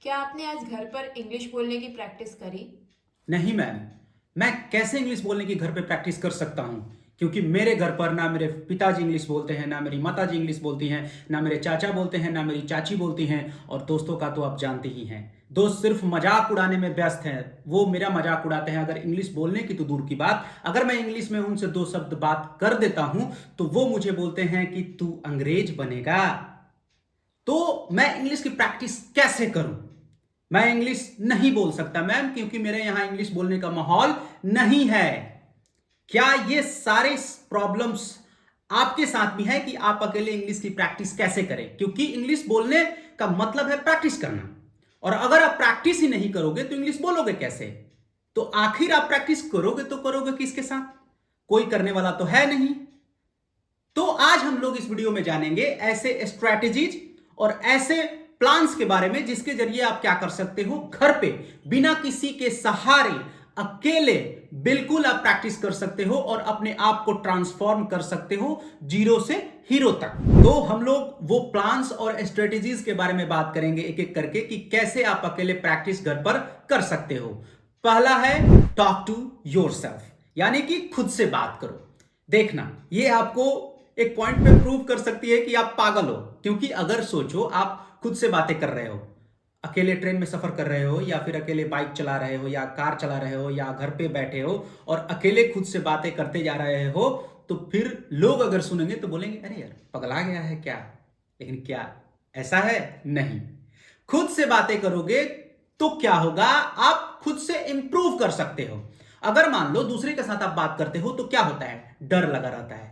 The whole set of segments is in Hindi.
क्या आपने आज घर पर इंग्लिश बोलने की प्रैक्टिस करी? नहीं मैम। मैं कैसे इंग्लिश बोलने की घर पे प्रैक्टिस कर सकता हूँ? क्योंकि मेरे घर पर ना मेरे पिताजी इंग्लिश बोलते हैं, ना मेरी माताजी इंग्लिश बोलती हैं, ना मेरे चाचा बोलते हैं, ना मेरी चाची बोलती हैं। और दोस्तों का तो आप जानते ही हैं, दोस्त सिर्फ मजाक उड़ाने में व्यस्त हैं। वो मेरा मजाक उड़ाते हैं। अगर इंग्लिश बोलने की तो दूर की बात, अगर मैं इंग्लिश में उनसे दो शब्द बात कर देता हूं तो वो मुझे बोलते हैं कि तू अंग्रेज बनेगा। तो मैं इंग्लिश की प्रैक्टिस कैसे करूं? मैं इंग्लिश नहीं बोल सकता मैम, क्योंकि मेरे यहां इंग्लिश बोलने का माहौल नहीं है। क्या ये सारे प्रॉब्लम्स आपके साथ भी है कि आप अकेले इंग्लिश की प्रैक्टिस कैसे करें? क्योंकि इंग्लिश बोलने का मतलब है प्रैक्टिस करना, और अगर आप प्रैक्टिस ही नहीं करोगे तो इंग्लिश बोलोगे कैसे? तो आखिर आप प्रैक्टिस करोगे तो करोगे किसके साथ? कोई करने वाला तो है नहीं। तो आज हम लोग इस वीडियो में जानेंगे ऐसे स्ट्रैटेजीज और ऐसे प्लान्स के बारे में जिसके जरिए आप क्या कर सकते हो, घर पे बिना किसी के सहारे अकेले बिल्कुल आप प्रैक्टिस कर सकते हो और अपने आप को ट्रांसफॉर्म कर सकते हो जीरो से हीरो तक। तो हम लोग वो प्लान्स और स्ट्रेटेजीज के बारे में बात करेंगे एक एक करके कि कैसे आप अकेले प्रैक्टिस घर पर कर सकते हो। पहला है टॉक टू योरसेल्फ, यानी कि खुद से बात करो। देखना, ये आपको एक पॉइंट पे प्रूव कर सकती है कि आप पागल हो। क्योंकि अगर सोचो, आप खुद से बातें कर रहे हो, अकेले ट्रेन में सफर कर रहे हो, या फिर अकेले बाइक चला रहे हो, या कार चला रहे हो, या घर पे बैठे हो और अकेले खुद से बातें करते जा रहे हो, तो फिर लोग अगर सुनेंगे तो बोलेंगे अरे यार पगला गया है क्या? लेकिन क्या ऐसा है? नहीं। खुद से बातें करोगे तो क्या होगा, आप खुद से इंप्रूव कर सकते हो। अगर मान लो दूसरे के साथ आप बात करते हो तो क्या होता है, डर लगा रहता है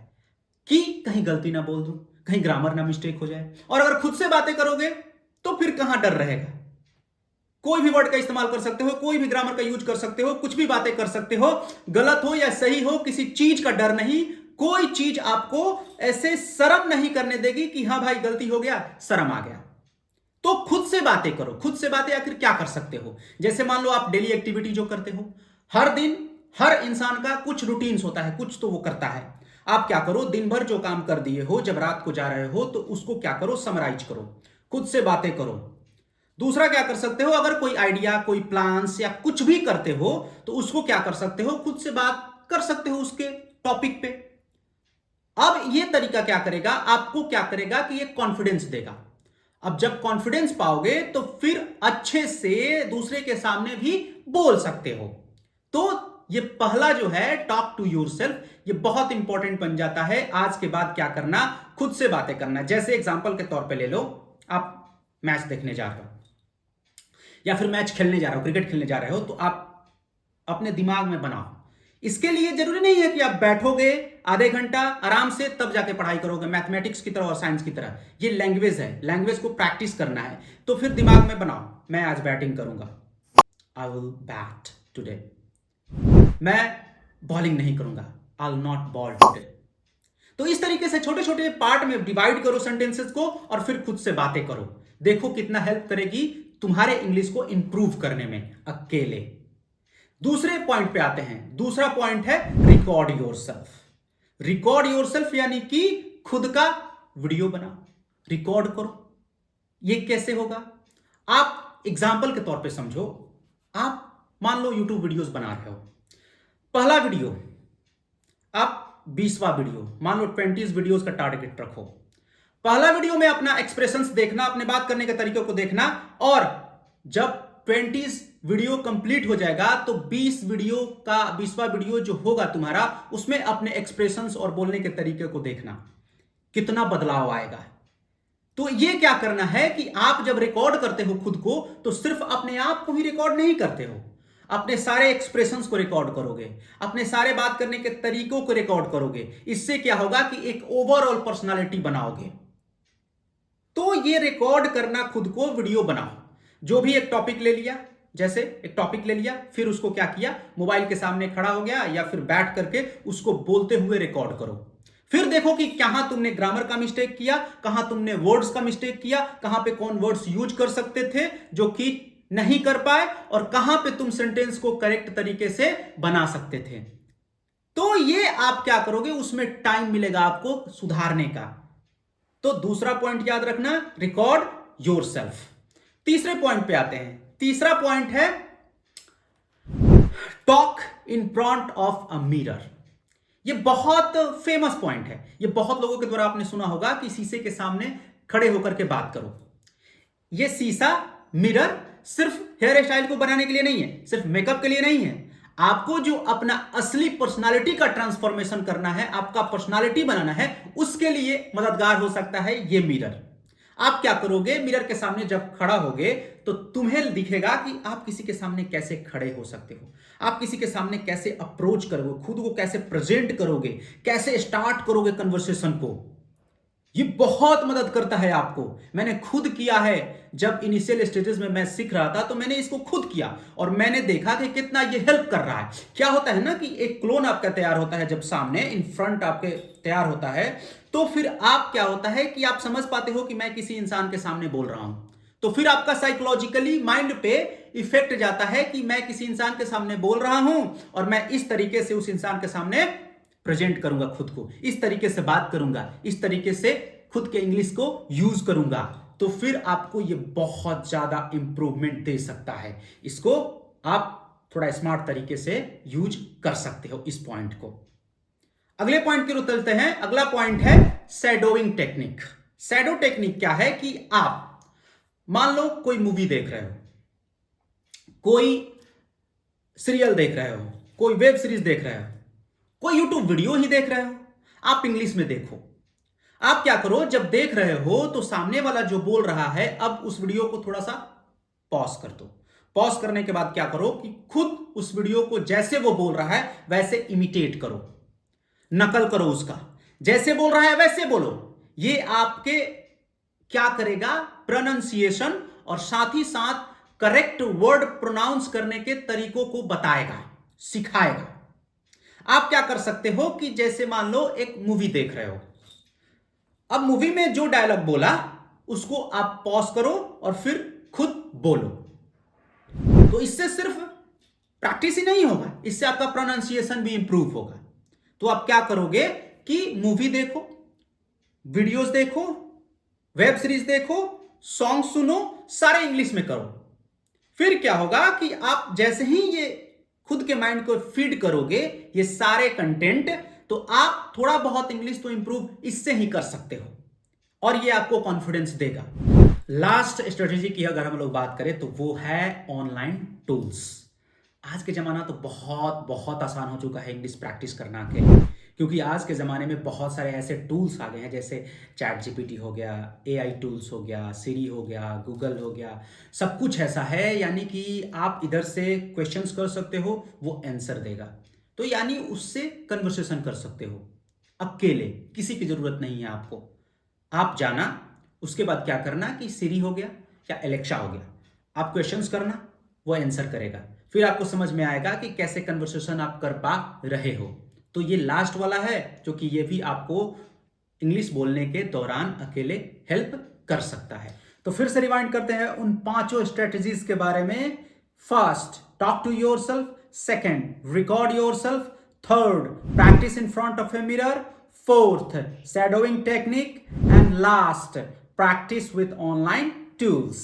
कि कहीं गलती ना बोल दूं, कहीं ग्रामर ना मिस्टेक हो जाए। और अगर खुद से बातें करोगे तो फिर कहां डर रहेगा? कोई भी वर्ड का इस्तेमाल कर सकते हो, कोई भी ग्रामर का यूज कर सकते हो, कुछ भी बातें कर सकते हो, गलत हो या सही हो, किसी चीज का डर नहीं। कोई चीज आपको ऐसे शर्म नहीं करने देगी कि हां भाई गलती हो गया, शर्म आ गया। तो खुद से बातें करो। खुद से बातें आखिर क्या कर सकते हो? जैसे मान लो आप डेली एक्टिविटी जो करते हो, हर दिन हर इंसान का कुछ रूटीन्स होता है, कुछ तो वो करता है। आप क्या करो, दिन भर जो काम कर दिए हो, जब रात को जा रहे हो तो उसको क्या करो, समराइज करो, खुद से बातें करो। दूसरा क्या कर सकते हो, अगर कोई आइडिया, कोई प्लान्स या कुछ भी करते हो तो उसको क्या कर सकते हो, खुद से बात कर सकते हो उसके टॉपिक पे। अब ये तरीका क्या करेगा, आपको क्या करेगा कि ये कॉन्फिडेंस देगा। अब जब कॉन्फिडेंस पाओगे तो फिर अच्छे से दूसरे के सामने भी बोल सकते हो। तो ये पहला जो है टॉक टू योरसेल्फ, ये बहुत इंपॉर्टेंट बन जाता है। आज के बाद क्या करना, खुद से बातें करना। जैसे एग्जांपल के तौर पे ले लो, आप मैच देखने जा रहे हो या फिर मैच खेलने जा रहे हो, क्रिकेट खेलने जा रहे हो, तो आप अपने दिमाग में बनाओ। इसके लिए जरूरी नहीं है कि आप बैठोगे आधे घंटा आराम से तब जाके पढ़ाई करोगे, मैथमेटिक्स की तरह और साइंस की तरह। ये लैंग्वेज है, लैंग्वेज को प्रैक्टिस करना है। तो फिर दिमाग में बनाओ, मैं आज बैटिंग करूंगा, आई विल बैट टुडे। मैं बॉलिंग नहीं करूंगा, I will not ball today. तो इस तरीके से छोटे छोटे पार्ट में डिवाइड करो सेंटेंसेस को और फिर खुद से बातें करो। देखो कितना हेल्प करेगी तुम्हारे इंग्लिश को इंप्रूव करने में अकेले। दूसरे पॉइंट पे आते हैं। दूसरा पॉइंट है रिकॉर्ड योरसेल्फ। रिकॉर्ड योरसेल्फ यानी कि खुद का वीडियो बनाओ, रिकॉर्ड करो। ये कैसे होगा, आप एग्जाम्पल के तौर पे समझो। आप मान लो यूट्यूब वीडियोस बना रहे हो, पहला वीडियो, आप 20वां वीडियो, मान लो 20 वीडियोस का टारगेट रखो। पहला वीडियो में अपना एक्सप्रेशंस देखना, अपने बात करने के तरीके को देखना, और जब 20 वीडियो कंप्लीट हो जाएगा तो 20 वीडियो का 20वां वीडियो जो होगा तुम्हारा, उसमें अपने एक्सप्रेशंस और बोलने के तरीके को देखना, कितना बदलाव आएगा। तो ये क्या करना है कि आप जब रिकॉर्ड करते हो खुद को, तो सिर्फ अपने आप को ही रिकॉर्ड नहीं करते हो, अपने सारे एक्सप्रेशंस को रिकॉर्ड करोगे, अपने सारे बात करने के तरीकों को रिकॉर्ड करोगे। इससे क्या होगा कि एक ओवरऑल पर्सनालिटी बनाओगे। तो ये रिकॉर्ड करना, खुद को वीडियो बनाओ। जो भी एक टॉपिक ले लिया, जैसे एक टॉपिक ले लिया, फिर उसको क्या किया, मोबाइल के सामने खड़ा हो गया या फिर बैठ करके उसको बोलते हुए रिकॉर्ड करो। फिर देखो कि कहां तुमने ग्रामर का मिस्टेक किया, कहां तुमने वर्ड्स का मिस्टेक किया, कहां पे कौन वर्ड्स यूज कर सकते थे जो कि नहीं कर पाए, और कहां पे तुम सेंटेंस को करेक्ट तरीके से बना सकते थे। तो ये आप क्या करोगे, उसमें टाइम मिलेगा आपको सुधारने का। तो दूसरा पॉइंट याद रखना, रिकॉर्ड योरसेल्फ। तीसरे पॉइंट पे आते हैं। तीसरा पॉइंट है talk in front of a mirror. ये बहुत फेमस पॉइंट है। ये बहुत लोगों के द्वारा आपने सुना होगा कि शीशे के सामने खड़े होकर के बात करो। ये शीशा, मिरर सिर्फ हेयर स्टाइल को बनाने के लिए नहीं है, सिर्फ मेकअप के लिए नहीं है। आपको जो अपना असली पर्सनालिटी का ट्रांसफॉर्मेशन करना है, आपका पर्सनालिटी बनाना है, उसके लिए मददगार हो सकता है ये मिरर। आप क्या करोगे, मिरर के सामने जब खड़ा होगे तो तुम्हें दिखेगा कि आप किसी के सामने कैसे खड़े हो सकते हो, आप किसी के सामने कैसे अप्रोच करोगे, खुद को कैसे प्रेजेंट करोगे, कैसे स्टार्ट करोगे कन्वर्सेशन को। ये बहुत मदद करता है आपको। मैंने खुद किया है। जब इनिशियल स्टेजेस में मैं सीख रहा था तो मैंने इसको खुद किया और मैंने देखा कि कितना ये हेल्प कर रहा है। क्या होता है ना कि एक क्लोन आपका तैयार होता है, जब सामने इन फ्रंट आपके तैयार होता है तो फिर आप क्या होता है कि आप समझ पाते हो कि मैं किसी इंसान के सामने बोल रहा हूं। तो फिर आपका साइकोलॉजिकली माइंड पे इफेक्ट जाता है कि मैं किसी इंसान के सामने बोल रहा हूं और मैं इस तरीके से उस इंसान के सामने प्रेजेंट करूंगा, खुद को इस तरीके से बात करूंगा, इस तरीके से खुद के इंग्लिश को यूज करूंगा। तो फिर आपको ये बहुत ज्यादा इंप्रूवमेंट दे सकता है। इसको आप थोड़ा स्मार्ट तरीके से यूज कर सकते हो इस पॉइंट को। अगले पॉइंट की ओर चलते हैं। अगला पॉइंट है शैडोइंग टेक्निक। शैडो टेक्निक क्या है कि आप मान लो कोई मूवी देख रहे हो, कोई सीरियल देख रहे हो, कोई वेब सीरीज देख रहे हो, कोई यूट्यूब वीडियो ही देख रहे हो, आप इंग्लिश में देखो। आप क्या करो, जब देख रहे हो तो सामने वाला जो बोल रहा है, अब उस वीडियो को थोड़ा सा पॉज कर दो। पॉज करने के बाद क्या करो कि खुद उस वीडियो को जैसे वो बोल रहा है वैसे इमिटेट करो, नकल करो उसका। जैसे बोल रहा है वैसे बोलो। ये आपके क्या करेगा, प्रोनाउंसिएशन और साथ ही साथ करेक्ट वर्ड प्रोनाउंस करने के तरीकों को बताएगा, सिखाएगा। आप क्या कर सकते हो कि जैसे मान लो एक मूवी देख रहे हो, अब मूवी में जो डायलॉग बोला उसको आप पॉज करो और फिर खुद बोलो। तो इससे सिर्फ प्रैक्टिस ही नहीं होगा, इससे आपका प्रोनाउंसिएशन भी इंप्रूव होगा। तो आप क्या करोगे कि मूवी देखो, वीडियोस देखो, वेब सीरीज देखो, सॉन्ग सुनो, सारे इंग्लिश में करो। फिर क्या होगा कि आप जैसे ही ये खुद के माइंड को फीड करोगे ये सारे कंटेंट, तो आप थोड़ा बहुत इंग्लिश तो इंप्रूव इससे ही कर सकते हो और ये आपको कॉन्फिडेंस देगा। लास्ट स्ट्रेटेजी की अगर हम लोग बात करें तो वो है ऑनलाइन टूल्स। आज के जमाना तो बहुत बहुत आसान हो चुका है इंग्लिश प्रैक्टिस करना के, क्योंकि आज के ज़माने में बहुत सारे ऐसे टूल्स आ गए हैं, जैसे चैट जीपीटी हो गया, एआई टूल्स हो गया, सिरी हो गया, गूगल हो गया। सब कुछ ऐसा है यानी कि आप इधर से क्वेश्चंस कर सकते हो, वो आंसर देगा। तो यानी उससे कन्वर्सेशन कर सकते हो अकेले, किसी की ज़रूरत नहीं है आपको। आप जाना, उसके बाद क्या करना कि सिरी हो गया या एलेक्सा हो गया, आप क्वेश्चंस करना, वो आंसर करेगा। फिर आपको समझ में आएगा कि कैसे कन्वर्सेशन आप कर पा रहे हो। तो ये लास्ट वाला है जो कि ये भी आपको इंग्लिश बोलने के दौरान अकेले हेल्प कर सकता है। तो फिर से रिवाइंड करते हैं उन 5 स्ट्रेटजीज के बारे में। First, talk to yourself. Second, record yourself. Third, practice in front of a mirror. Fourth, shadowing technique. And last, practice with online tools.